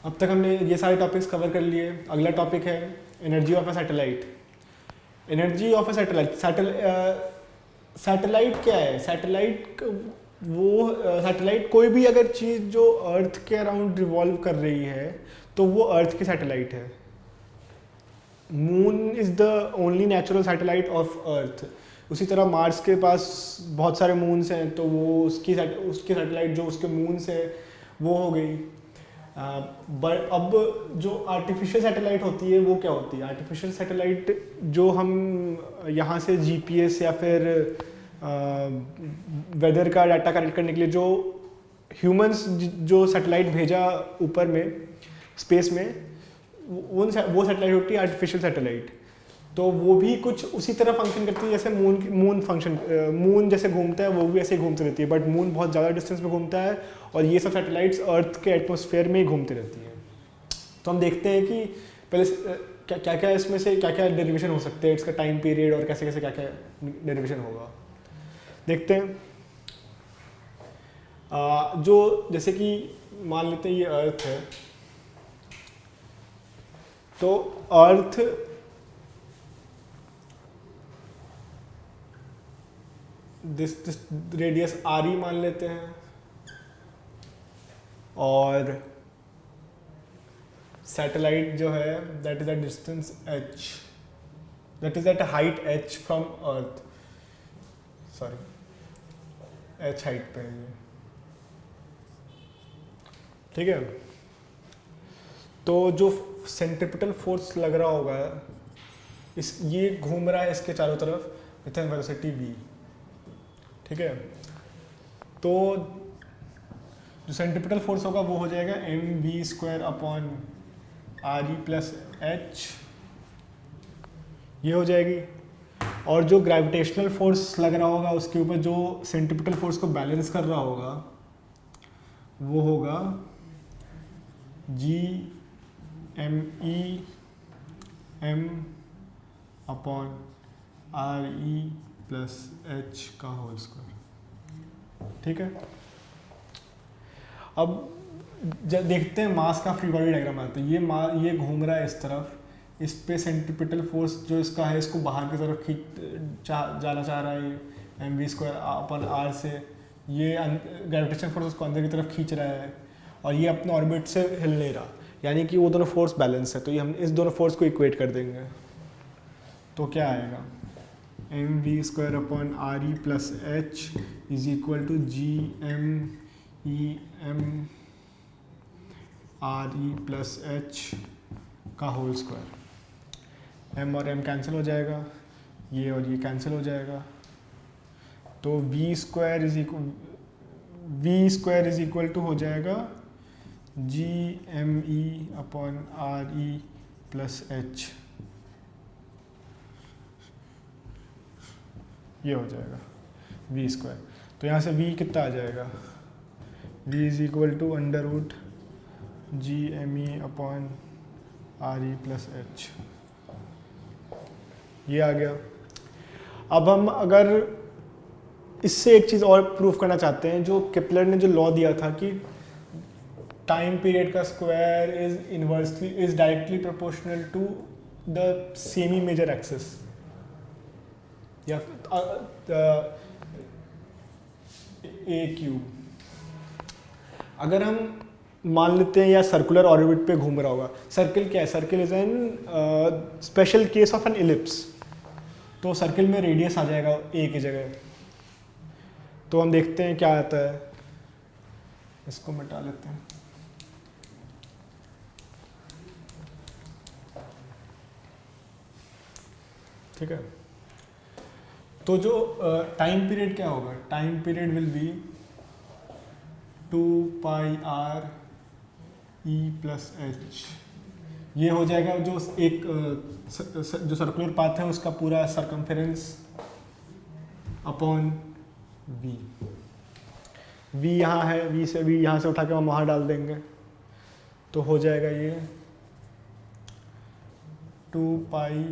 अब तक हमने ये सारे टॉपिक्स कवर कर लिए। अगला टॉपिक है energy of a satellite. Energy of a satellite, satellite क्या है? सैटेलाइट सैटेलाइट कोई भी अगर चीज़ जो अर्थ के अराउंड रिवॉल्व कर रही है तो वो अर्थ की सैटेलाइट है। Moon is the only natural satellite of earth. उसी तरह मार्स के पास बहुत सारे मून्स हैं, तो वो उसकी सैटेलाइट जो उसके मून्स है वो हो गई। बट अब जो आर्टिफिशियल सैटेलाइट होती है वो क्या होती है? आर्टिफिशियल सैटेलाइट जो हम यहाँ से जीपीएस या फिर वेदर का डाटा कलेक्ट करने के लिए जो ह्यूमंस जो सैटेलाइट भेजा ऊपर में स्पेस में, वो सैटेलाइट होती है आर्टिफिशियल सैटेलाइट। तो वो भी कुछ उसी तरह फंक्शन करती है जैसे मून जैसे घूमता है वो भी ऐसे ही घूमती रहती है, बट मून बहुत ज़्यादा डिस्टेंस पे घूमता है और ये सब सैटेलाइट्स अर्थ के एटमॉस्फेयर में ही घूमती रहती हैं। तो हम देखते हैं कि पहले क्या क्या इसमें से क्या क्या डेरिवेशन हो सकते हैं, इसका टाइम पीरियड और कैसे कैसे क्या क्या डेरिवेशन होगा देखते हैं। जो जैसे कि मान लेते हैं ये अर्थ है, तो earth this radius R E मान लेते हैं और सैटेलाइट जो है that is a distance h, that is at height h from earth, sorry h height पे है ये, ठीक है। तो जो सेंट्रिपिटल फोर्स लग रहा होगा ये घूम रहा है इसके चारों तरफ विथ एन वेलोसिटी v, ठीक है। तो जो सेंट्रिपिटल फोर्स होगा वो हो जाएगा mv² upon R E plus H, ये हो जाएगी। और जो ग्रेविटेशनल फोर्स लग रहा होगा उसके ऊपर जो सेंट्रिपिटल फोर्स को बैलेंस कर रहा होगा वो होगा G M E M upon R E plus H का होल स्क्वायर, ठीक है। अब जब देखते हैं मास का फ्री बॉडी डायग्राम आता है, ये घूम रहा है इस तरफ, इस पे सेंट्रिपिटल फोर्स जो इसका है इसको बाहर की तरफ जाना चाह रहा है mv² अपन r से, ये ग्रेविटेशन फोर्स उसको अंदर की तरफ खींच रहा है और ये अपने ऑर्बिट से हिल नहीं रहा, यानी कि वो दोनों फोर्स बैलेंस है। तो ये हम इस दोनों फोर्स को इक्वेट कर देंगे तो क्या आएगा mv² upon R E plus H is equal to G M E M R E plus H का होल स्क्वायर। m और m कैंसिल हो जाएगा, ये और ये कैंसिल हो जाएगा, तो v² इज इक्वल टू हो जाएगा G M E upon R E plus H, ये हो जाएगा v²। तो यहाँ से v कितना आ जाएगा, v is equal to under root G M E upon R E plus H, ये आ गया। अब हम अगर इससे एक चीज़ और प्रूफ करना चाहते हैं, जो केपलर ने जो लॉ दिया था कि टाइम पीरियड का square is directly proportional to the semi major axis, या ए क्यूब। अगर हम मान लेते हैं या सर्कुलर ऑर्बिट पे घूम रहा होगा, सर्किल क्या है, circle is an special case of N ellipse, तो सर्किल में रेडियस आ जाएगा ए की जगह। तो हम देखते हैं क्या आता है, इसको मिटा लेते हैं, ठीक है। तो जो टाइम पीरियड क्या होगा, time period will be 2 pi are E plus H, ये हो जाएगा जो एक जो सर्कुलर पाथ है उसका पूरा सरकमफेरेंस अपॉन वी। वी यहाँ है, वी यहाँ से उठा के हम वहाँ डाल देंगे तो हो जाएगा ये 2 pi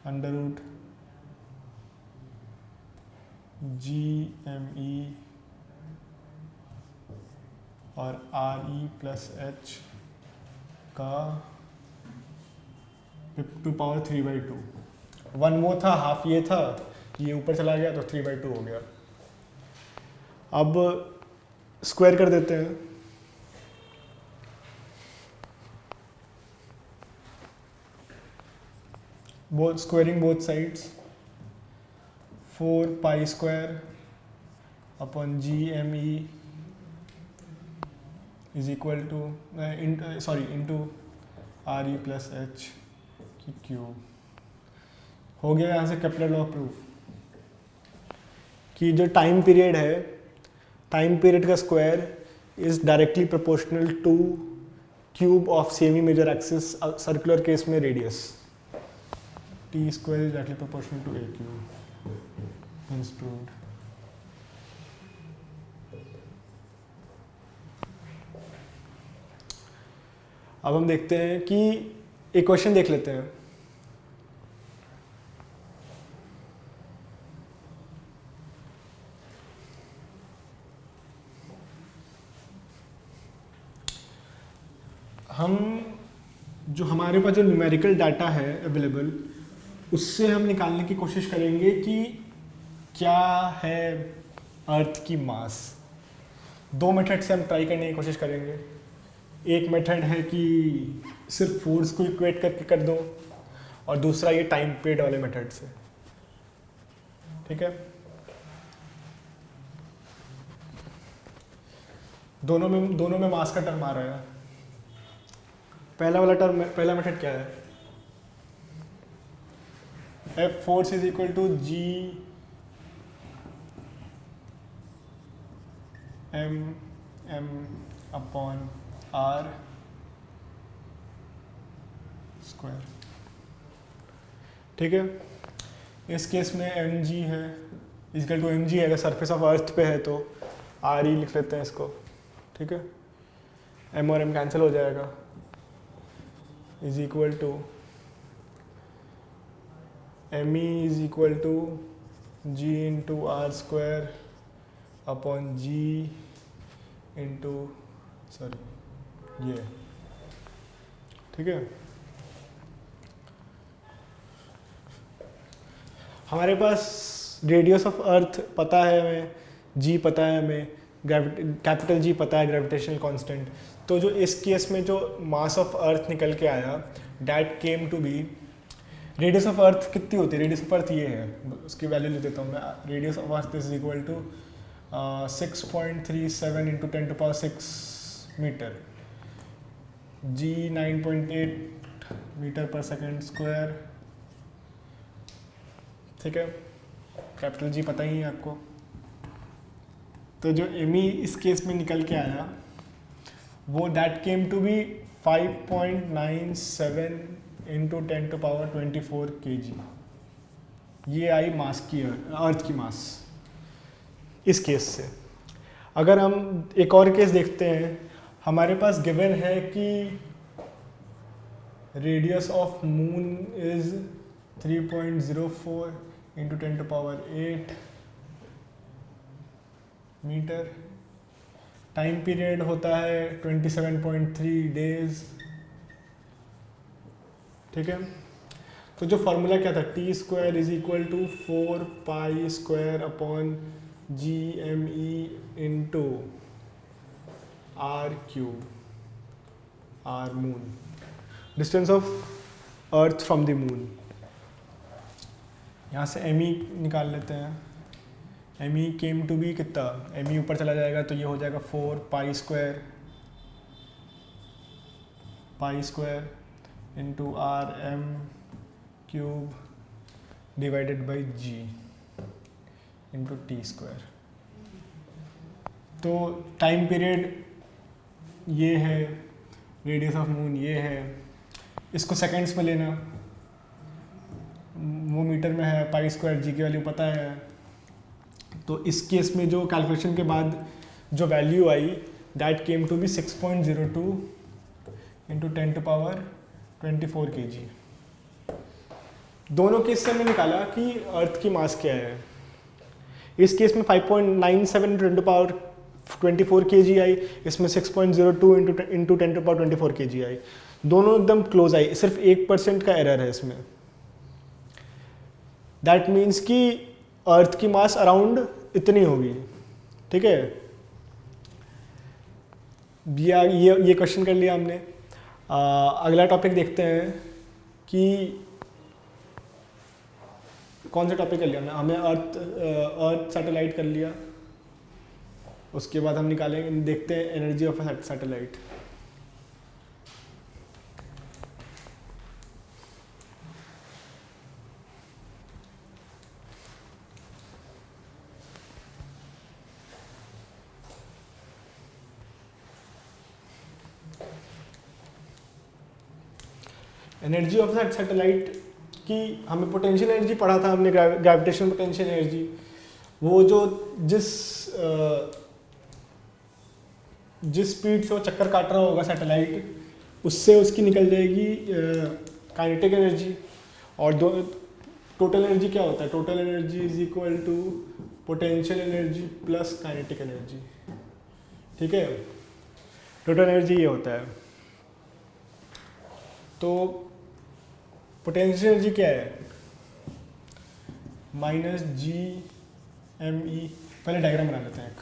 under root G M E और RE+H का 2^3/2। 1 वो था, हाफ ये था, ये ऊपर चला गया तो 3/2 हो गया। अब स्क्वायर कर देते हैं। Squaring both sides, 4π² upon GME is equal to into RE+H की क्यूब। हो गया यहाँ से केपलर लॉ प्रूफ कि जो टाइम पीरियड है, टाइम पीरियड का square is directly proportional to cube of semi major axis, circular case में radius. T square is directly proportional to A cube. Hence proved. अब हम देखते हैं कि एक क्वेश्चन देख लेते हैं। हम जो हमारे पास जो न्यूमेरिकल डाटा है अवेलेबल, उससे हम निकालने की कोशिश करेंगे कि क्या है अर्थ की मास। दो मेथड से हम ट्राई करने की कोशिश करेंगे। एक मेथड है कि सिर्फ फोर्स को इक्वेट करके कर दो, और दूसरा ये टाइम पीरियड वाले मेथड से। ठीक है, दोनों में मास का टर्म आ रहा है। पहला मेथड क्या है? F force is equal to G M upon R square. ठीक है, इस केस में mg है इक्वल टू mg है। अगर सरफेस ऑफ अर्थ पे है तो RE लिख लेते हैं इसको। ठीक है, m और m कैंसिल हो जाएगा, is equal to ME is equal to G into R square upon G into ये। ठीक है, हमारे पास रेडियस ऑफ अर्थ पता है हमें, G पता है हमें, कैपिटल G पता है, ग्रेविटेशनल कांस्टेंट। तो जो इस केस में जो मास ऑफ अर्थ निकल के आया, that came to be, radius of earth कितनी होती है? रेडियस ऑफ अर्थ ये है, उसकी वैल्यू ले देता हूँ मैं। Radius of earth is equal to 6.37 into 10⁶ metre, G 9.8 metre पर सेकेंड स्क्वायर। ठीक है, कैपिटल G पता ही है आपको। तो जो ME इस केस में निकल के आया वो that came to be 5.97 into 10⁻24 kg। ये आई मास की, अर्थ की मास इस केस से। अगर हम एक और केस देखते हैं, हमारे पास गिवन है कि radius of moon is 3.04 into 10⁸ metre, time period होता है 27.3 डेज। ठीक है, तो जो फॉर्मूला क्या था, T square is equal to 4π² upon GME into R cube, R moon, distance of earth from the moon. यहाँ से ME निकाल लेते हैं। ME केम टू बी कितना, ME ऊपर चला जाएगा तो ये हो जाएगा 4π² into RM cube divided by G into T square. तो टाइम पीरियड ये है, रेडियस ऑफ मून ये है, इसको सेकेंड्स में लेना, वो मीटर में है, π² G की वैल्यू पता है। तो इस केस में जो कैलकुलेशन के बाद जो वैल्यू आई, that came to be 6.02 into 10⁻24 kg। दोनों केस से हमने निकाला कि अर्थ की मास क्या है। इस केस में 5.97 इंटू 24 kg इसमें 6.02 इंटू 10⁻24 kg दोनों एकदम क्लोज आई, सिर्फ 1% का एरर है इसमें। दैट मीन्स कि अर्थ की मास अराउंड इतनी होगी, ठीक है। ये क्वेश्चन कर लिया हमने। अगला टॉपिक देखते हैं कि कौन सा टॉपिक कर लिया हमने अर्थ सैटेलाइट कर लिया। उसके बाद हम निकालेंगे, देखते हैं energy of a satellite. Energy of that satellite की हमें पोटेंशियल एनर्जी पढ़ा था हमने, ग्रेविटेशनल पोटेंशियल एनर्जी। वो जो जिस स्पीड से वो चक्कर काट रहा होगा सैटेलाइट, उससे उसकी निकल जाएगी काइनेटिक एनर्जी। और टोटल एनर्जी क्या होता है? Total energy is equal to potential energy plus kinetic energy, ठीक है। टोटल एनर्जी ये होता है। तो पोटेंशियल एनर्जी क्या है? Minus G M E. पहले डायग्राम बना लेते हैं एक।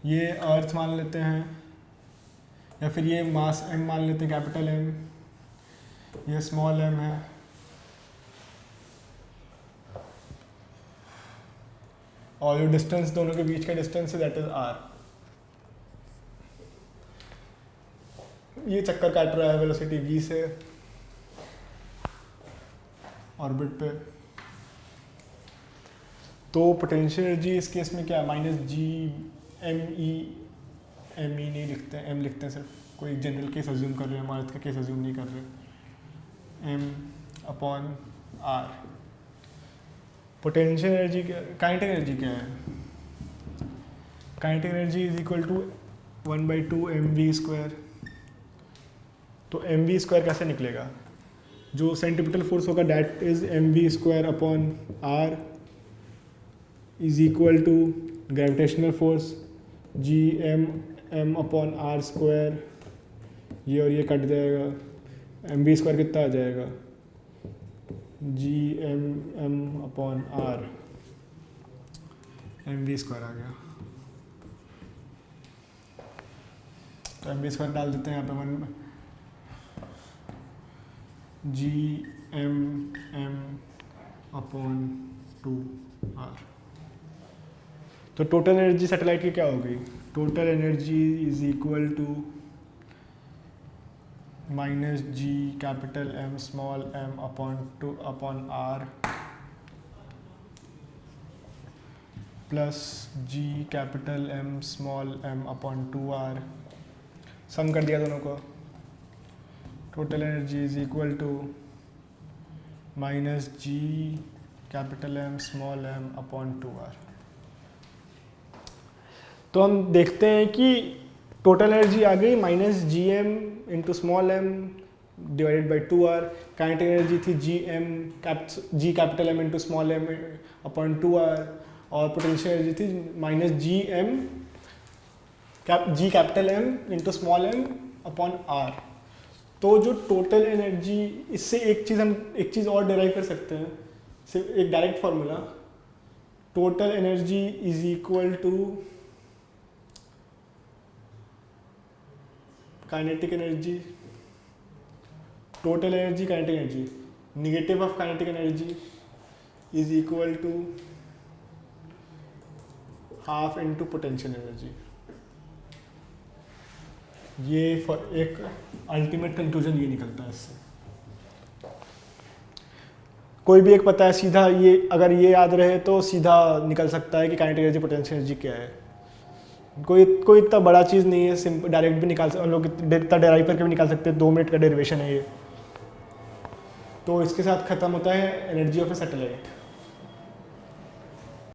ये अर्थ मान लेते हैं, या फिर ये मास एम मान लेते हैं, कैपिटल एम, ये स्मॉल एम है, और जो डिस्टेंस दोनों के बीच का डिस्टेंस है दैट इज आर। ये चक्कर काट रहा है वेलोसिटी v से ऑर्बिट पे। तो पोटेंशियल एनर्जी इस केस में क्या है? माइनस जी एम ई नहीं लिखते हैं, एम लिखते हैं, सिर्फ कोई जनरल केस अज्यूम कर रहे हैं, हम अर्थ का केस अज्यूम नहीं कर रहे। M upon R. Potential energy क्या, काइनेटिक एनर्जी क्या है? Kinetic energy is equal to 1/2 mv²। तो mv² कैसे निकलेगा? जो सेंट्रीपिटल फोर्स होगा that is mv² upon R is equal to gravitational force G M upon r²। ये और ये कट जाएगा, mv² कितना आ जाएगा? G M upon R, mv² आ गया। तो mv² डाल देते हैं यहाँ पे 1 जी एम अपॉन 2r। तो टोटल एनर्जी सैटेलाइट की क्या हो गई? Total energy is equal to minus G capital M small M upon R plus G capital M small M upon 2r। Sum कर दिया दोनों को। Total energy is equal to minus G capital M small M upon 2r। तो हम देखते हैं कि total energy आ गई minus G M into small m divided by 2r। Kinetic energy थी G capital M into small M upon 2r। और potential energy थी minus G capital M into small M upon R. तो जो total energy, इससे एक चीज़ और derive कर सकते हैं, सिर्फ एक direct formula. Total energy is equal to kinetic energy, total energy kinetic energy, negative of kinetic energy is equal to half into potential energy. ये एक अल्टीमेट कंक्लूजन ये निकलता है इससे। कोई भी एक पता है सीधा, ये अगर ये याद रहे तो सीधा निकल सकता है कि काइनेटिक एनर्जी पोटेंशियल एनर्जी क्या है। कोई इतना बड़ा चीज़ नहीं है, सिंपल डायरेक्ट भी निकाल सकते हम लोग, इतना डेराइव करके भी निकाल सकते हैं। 2 मिनट का डेरिवेशन है ये। तो इसके साथ ख़त्म होता है एनर्जी ऑफ ए सैटेलाइट।